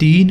3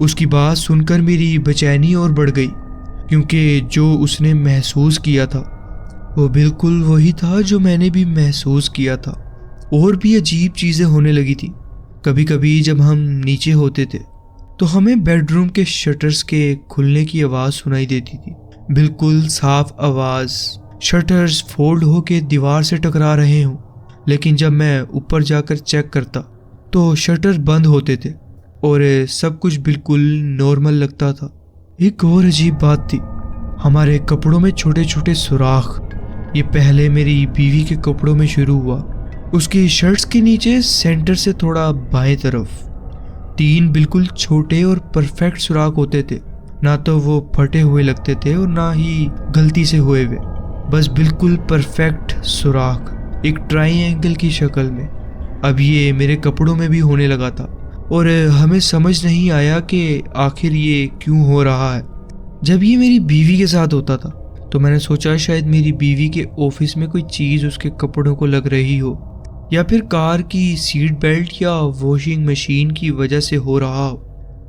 اس کی بات سن کر میری بےچینی اور بڑھ گئی، کیونکہ جو اس نے محسوس کیا تھا وہ بالکل وہی تھا جو میں نے بھی محسوس کیا تھا۔ اور بھی عجیب چیزیں ہونے لگی تھی۔ کبھی کبھی جب ہم نیچے ہوتے تھے تو ہمیں بیڈ روم کے شٹرز کے کھلنے کی آواز سنائی دیتی تھی، بالکل صاف آواز، شٹرز فولڈ ہو کے دیوار سے ٹکرا رہے ہوں۔ لیکن جب میں اوپر جا کر چیک کرتا تو شٹر بند ہوتے تھے اور سب کچھ بالکل نارمل لگتا تھا۔ ایک اور عجیب بات تھی، ہمارے کپڑوں میں چھوٹے چھوٹے سوراخ۔ یہ پہلے میری بیوی کے کپڑوں میں شروع ہوا۔ اس کی شرٹس کے نیچے سینٹر سے تھوڑا بائیں طرف 3 بالکل چھوٹے اور پرفیکٹ سوراخ ہوتے تھے، نہ تو وہ پھٹے ہوئے لگتے تھے اور نہ ہی غلطی سے ہوئے ہوئے، بس بالکل پرفیکٹ سوراخ ایک ٹرائی اینگل کی شکل میں۔ اب یہ میرے کپڑوں میں بھی ہونے لگا تھا اور ہمیں سمجھ نہیں آیا کہ آخر یہ کیوں ہو رہا ہے۔ جب یہ میری بیوی کے ساتھ ہوتا تھا تو میں نے سوچا شاید میری بیوی کے آفس میں کوئی چیز اس کے کپڑوں کو لگ رہی ہو، یا پھر کار کی سیٹ بیلٹ یا واشنگ مشین کی وجہ سے ہو رہا ہو۔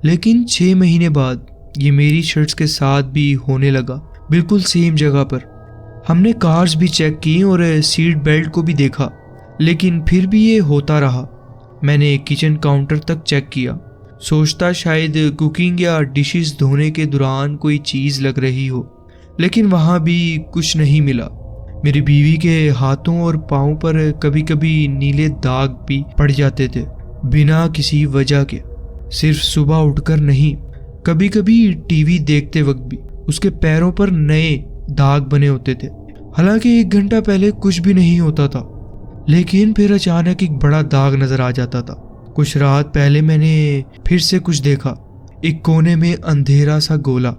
لیکن 6 مہینے بعد یہ میری شرٹس کے ساتھ بھی ہونے لگا، بالکل سیم جگہ پر۔ ہم نے کارز بھی چیک کی اور سیٹ بیلٹ کو بھی دیکھا، لیکن پھر بھی یہ ہوتا رہا۔ میں نے کچن کاؤنٹر تک چیک کیا، سوچتا شاید کوکنگ یا ڈشز دھونے کے دوران کوئی چیز لگ رہی ہو، لیکن وہاں بھی کچھ نہیں ملا۔ میری بیوی کے ہاتھوں اور پاؤں پر کبھی کبھی نیلے داغ بھی پڑ جاتے تھے بنا کسی وجہ کے، صرف صبح اٹھ کر نہیں، کبھی کبھی ٹی وی دیکھتے وقت بھی اس کے پیروں پر نئے داغ بنے ہوتے تھے، حالانکہ 1 گھنٹہ پہلے کچھ بھی نہیں ہوتا تھا۔ لیکن پھر اچانک ایک بڑا داغ نظر آ جاتا تھا۔ کچھ رات پہلے میں نے پھر سے کچھ دیکھا، ایک کونے میں اندھیرا سا گولا،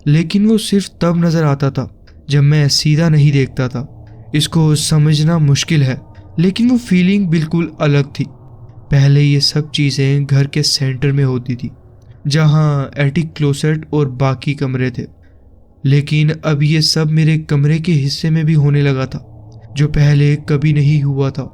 لیکن وہ صرف تب نظر آتا تھا جب میں سیدھا نہیں دیکھتا تھا۔ اس کو سمجھنا مشکل ہے، لیکن وہ فیلنگ بالکل الگ تھی۔ پہلے یہ سب چیزیں گھر کے سینٹر میں ہوتی تھی، جہاں ایٹک کلوسٹ اور باقی کمرے تھے، لیکن اب یہ سب میرے کمرے کے حصے میں بھی ہونے لگا تھا، جو پہلے کبھی نہیں ہوا تھا۔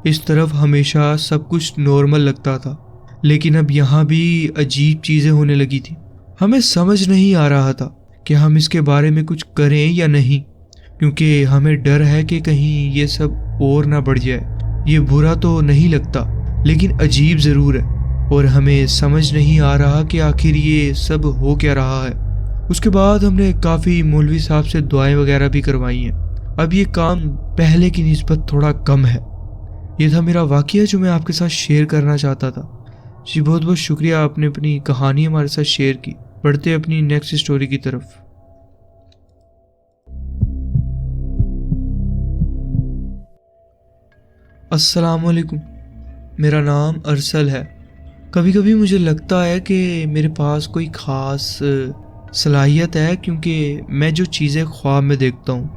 اس طرف ہمیشہ سب کچھ نارمل لگتا تھا، لیکن اب یہاں بھی عجیب چیزیں ہونے لگی تھی۔ ہمیں سمجھ نہیں آ رہا تھا کہ ہم اس کے بارے میں کچھ کریں یا نہیں، کیونکہ ہمیں ڈر ہے کہ کہیں یہ سب اور نہ بڑھ جائے۔ یہ برا تو نہیں لگتا، لیکن عجیب ضرور ہے، اور ہمیں سمجھ نہیں آ رہا کہ آخر یہ سب ہو کیا رہا ہے۔ اس کے بعد ہم نے کافی مولوی صاحب سے دعائیں وغیرہ بھی کروائی ہیں۔ اب یہ کام پہلے کی نسبت تھوڑا کم ہے۔ یہ تھا میرا واقعہ جو میں آپ کے ساتھ شیئر کرنا چاہتا تھا۔ جی بہت بہت شکریہ، آپ نے اپنی کہانی ہمارے ساتھ شیئر کی۔ بڑھتے اپنی نیکسٹ سٹوری کی طرف۔ السلام علیکم، میرا نام ارسل ہے۔ کبھی کبھی مجھے لگتا ہے کہ میرے پاس کوئی خاص صلاحیت ہے، کیونکہ میں جو چیزیں خواب میں دیکھتا ہوں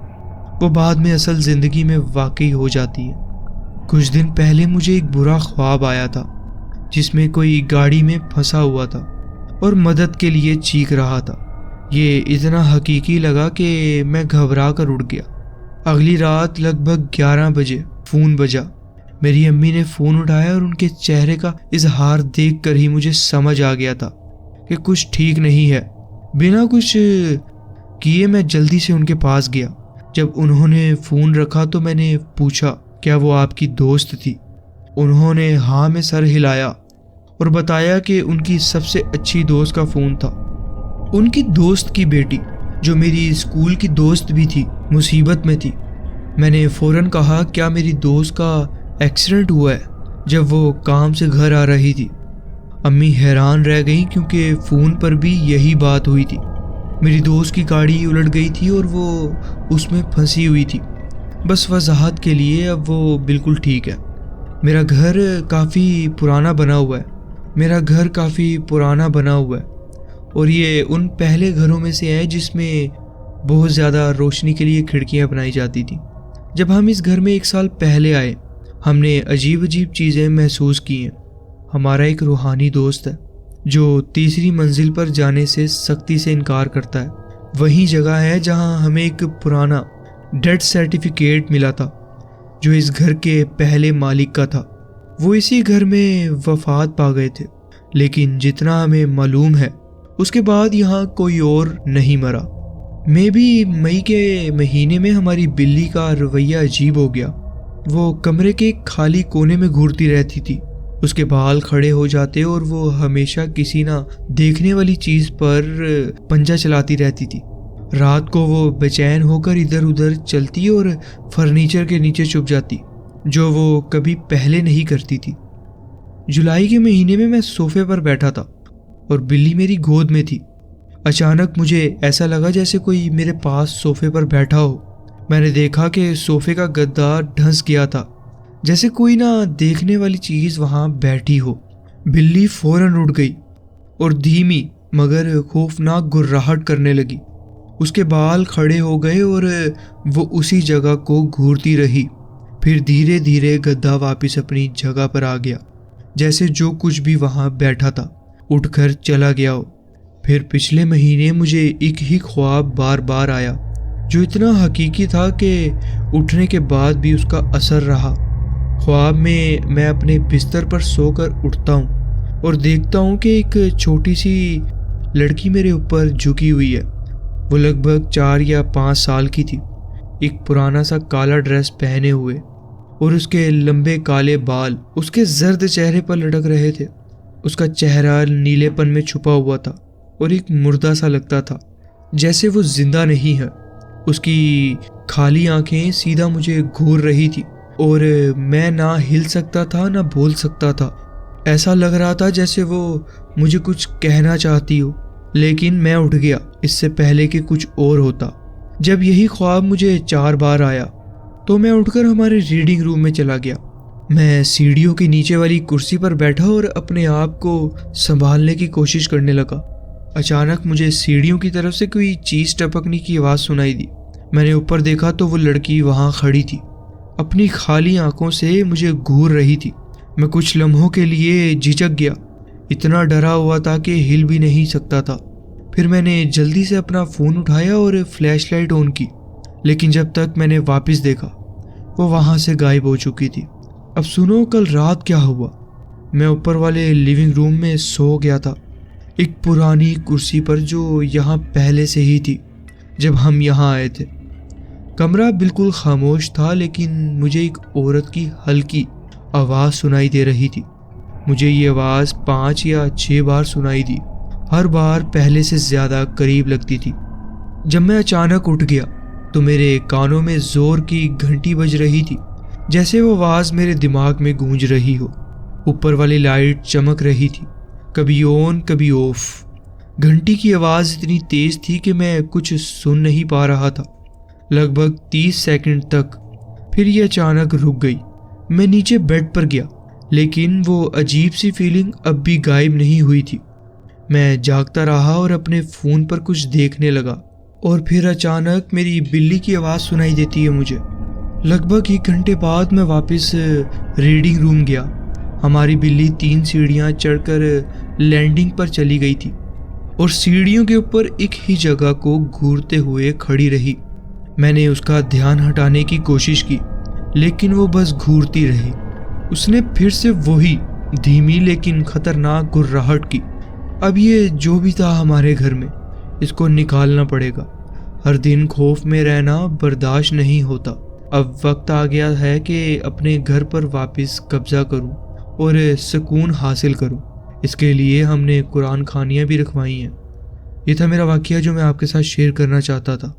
وہ بعد میں اصل زندگی میں واقعی ہو جاتی ہے۔ کچھ دن پہلے مجھے ایک برا خواب آیا تھا جس میں کوئی گاڑی میں پھنسا ہوا تھا اور مدد کے لیے چیخ رہا تھا۔ یہ اتنا حقیقی لگا کہ میں گھبرا کر اٹھ گیا۔ اگلی رات لگ بھگ 11 بجے فون بجا۔ میری امی نے فون اٹھایا اور ان کے چہرے کا اظہار دیکھ کر ہی مجھے سمجھ آ گیا تھا کہ کچھ ٹھیک نہیں ہے۔ بنا کچھ کیے میں جلدی سے ان کے پاس گیا۔ جب انہوں نے فون رکھا تو میں نے پوچھا کیا وہ آپ کی دوست تھی؟ انہوں نے ہاں میں سر ہلایا اور بتایا کہ ان کی سب سے اچھی دوست کا فون تھا۔ ان کی دوست کی بیٹی، جو میری اسکول کی دوست بھی تھی، مصیبت میں تھی۔ میں نے فوراً کہا کیا میری دوست کا ایکسیڈنٹ ہوا ہے، جب وہ کام سے گھر آ رہی تھی۔ امی حیران رہ گئیں کیونکہ فون پر بھی یہی بات ہوئی تھی۔ میری دوست کی گاڑی الٹ گئی تھی اور وہ اس میں پھنسی ہوئی تھی۔ بس وضاحت کے لیے اب وہ بالکل ٹھیک ہے۔ میرا گھر کافی پرانا بنا ہوا ہے اور یہ ان پہلے گھروں میں سے ہے جس میں بہت زیادہ روشنی کے لیے کھڑکیاں بنائی جاتی تھیں۔ جب ہم اس گھر میں 1 سال پہلے آئے، ہم نے عجیب چیزیں محسوس کی ہیں۔ ہمارا ایک روحانی دوست ہے جو 3ری منزل پر جانے سے سختی سے انکار کرتا ہے۔ وہی جگہ ہے جہاں ہمیں ایک پرانا ڈیتھ سرٹیفکیٹ ملا تھا جو اس گھر کے پہلے مالک کا تھا۔ وہ اسی گھر میں وفات پا گئے تھے، لیکن جتنا ہمیں معلوم ہے اس کے بعد یہاں کوئی اور نہیں مرا۔ میں بھی مئی کے مہینے میں ہماری بلی کا رویہ عجیب ہو گیا۔ وہ کمرے کے خالی کونے میں گھورتی رہتی تھی، اس کے بال کھڑے ہو جاتے اور وہ ہمیشہ کسی نہ دیکھنے والی چیز پر پنجہ چلاتی رہتی تھی۔ رات کو وہ بے چین ہو کر ادھر ادھر چلتی اور فرنیچر کے نیچے چھپ جاتی، جو وہ کبھی پہلے نہیں کرتی تھی۔ جولائی کے مہینے میں صوفے پر بیٹھا تھا اور بلی میری گود میں تھی۔ اچانک مجھے ایسا لگا جیسے کوئی میرے پاس صوفے پر بیٹھا ہو۔ میں نے دیکھا کہ صوفے کا گدا ڈھنس گیا تھا، جیسے کوئی نہ دیکھنے والی چیز وہاں بیٹھی ہو۔ بلی فوراً اٹھ گئی اور دھیمی مگر خوفناک گھرراہٹ کرنے لگی۔ اس کے بال کھڑے ہو گئے اور وہ اسی جگہ کو گھورتی رہی۔ پھر دھیرے دھیرے گدا واپس اپنی جگہ پر آ گیا، جیسے جو کچھ بھی وہاں بیٹھا تھا اٹھ کر چلا گیا ہو۔ پھر پچھلے مہینے مجھے ایک ہی خواب بار بار آیا، جو اتنا حقیقی تھا کہ اٹھنے کے بعد بھی اس کا اثر رہا۔ خواب میں اپنے بستر پر سو کر اٹھتا ہوں اور دیکھتا ہوں کہ ایک چھوٹی سی لڑکی میرے اوپر جھکی ہوئی ہے۔ وہ لگ بھگ 4 یا 5 سال کی تھی، ایک پرانا سا کالا ڈریس پہنے ہوئے اور اس کے لمبے کالے بال اس کے زرد چہرے پر لٹک رہے تھے۔ اس کا چہرہ نیلے پن میں چھپا ہوا تھا اور ایک مردہ سا لگتا تھا، جیسے وہ زندہ نہیں ہے۔ اس کی خالی آنکھیں سیدھا مجھے گھور رہی تھی اور میں نہ ہل سکتا تھا نہ بول سکتا تھا۔ ایسا لگ رہا تھا جیسے وہ مجھے کچھ کہنا چاہتی ہو، لیکن میں اٹھ گیا اس سے پہلے کہ کچھ اور ہوتا۔ جب یہی خواب مجھے 4 بار آیا تو میں اٹھ کر ہمارے ریڈنگ روم میں چلا گیا۔ میں سیڑھیوں کے نیچے والی کرسی پر بیٹھا اور اپنے آپ کو سنبھالنے کی کوشش کرنے لگا۔ اچانک مجھے سیڑھیوں کی طرف سے کوئی چیز ٹپکنے کی آواز سنائی دی۔ میں نے اوپر دیکھا تو وہ لڑکی وہاں کھڑی تھی، اپنی خالی آنکھوں سے مجھے گھور رہی تھی۔ میں کچھ لمحوں کے لیے جھجک گیا، اتنا ڈرا ہوا تھا کہ ہل بھی نہیں سکتا تھا۔ پھر میں نے جلدی سے اپنا فون اٹھایا اور فلیش لائٹ آن کی، لیکن جب تک میں نے واپس دیکھا وہ وہاں سے غائب ہو چکی تھی۔ اب سنو کل رات کیا ہوا۔ میں اوپر والے لیونگ روم میں سو گیا تھا، ایک پرانی کرسی پر جو یہاں پہلے سے ہی تھی جب ہم یہاں آئے تھے۔ کمرہ بالکل خاموش تھا، لیکن مجھے ایک عورت کی ہلکی آواز سنائی دے رہی تھی۔ مجھے یہ آواز 5 یا 6 بار سنائی دی، ہر بار پہلے سے زیادہ قریب لگتی تھی۔ جب میں اچانک اٹھ گیا تو میرے کانوں میں زور کی گھنٹی بج رہی تھی، جیسے وہ آواز میرے دماغ میں گونج رہی ہو۔ اوپر والی لائٹ چمک رہی تھی، کبھی آن کبھی آف۔ گھنٹی کی آواز اتنی تیز تھی کہ میں کچھ سن نہیں پا رہا تھا، لگ بھگ 30 سیکنڈ تک۔ پھر یہ اچانک رک گئی۔ میں نیچے بیڈ پر گیا، لیکن وہ عجیب سی فیلنگ اب بھی غائب نہیں ہوئی تھی۔ میں جاگتا رہا اور اپنے فون پر کچھ دیکھنے لگا، اور پھر اچانک میری بلی کی آواز سنائی دیتی ہے مجھے۔ لگ بھگ 1 گھنٹے بعد میں واپس ریڈنگ روم گیا۔ ہماری بلی 3 سیڑھیاں چڑھ کر لینڈنگ پر چلی گئی تھی اور سیڑھیوں کے اوپر ایک ہی جگہ کو گھورتے ہوئے کھڑی رہی۔ میں نے اس کا دھیان ہٹانے کی کوشش کی، لیکن وہ بس گھورتی رہی۔ اس نے پھر سے وہی دھیمی لیکن خطرناک گھرراہٹ کی۔ اب یہ جو بھی تھا ہمارے گھر میں، اس کو نکالنا پڑے گا۔ ہر دن خوف میں رہنا برداشت نہیں ہوتا۔ اب وقت آ گیا ہے کہ اپنے گھر پر واپس قبضہ کروں اور سکون حاصل کروں۔ اس کے لیے ہم نے قرآن خوانیاں بھی رکھوائی ہیں۔ یہ تھا میرا واقعہ جو میں آپ کے ساتھ شیئر کرنا چاہتا تھا۔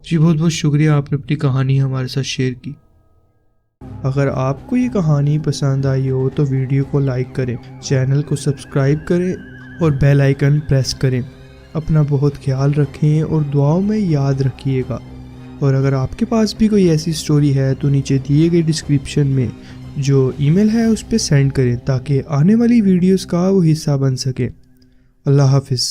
جی بہت بہت شکریہ، آپ نے اپنی کہانی ہمارے ساتھ شیئر کی۔ اگر آپ کو یہ کہانی پسند آئی ہو تو ویڈیو کو لائک کریں، چینل کو سبسکرائب کریں اور بیل آئیکن پریس کریں۔ اپنا بہت خیال رکھیں اور دعاؤں میں یاد رکھیے گا۔ اور اگر آپ کے پاس بھی کوئی ایسی سٹوری ہے تو نیچے دیے گئے ڈسکرپشن میں جو ای میل ہے اس پہ سینڈ کریں، تاکہ آنے والی ویڈیوز کا وہ حصہ بن سکے۔ اللہ حافظ۔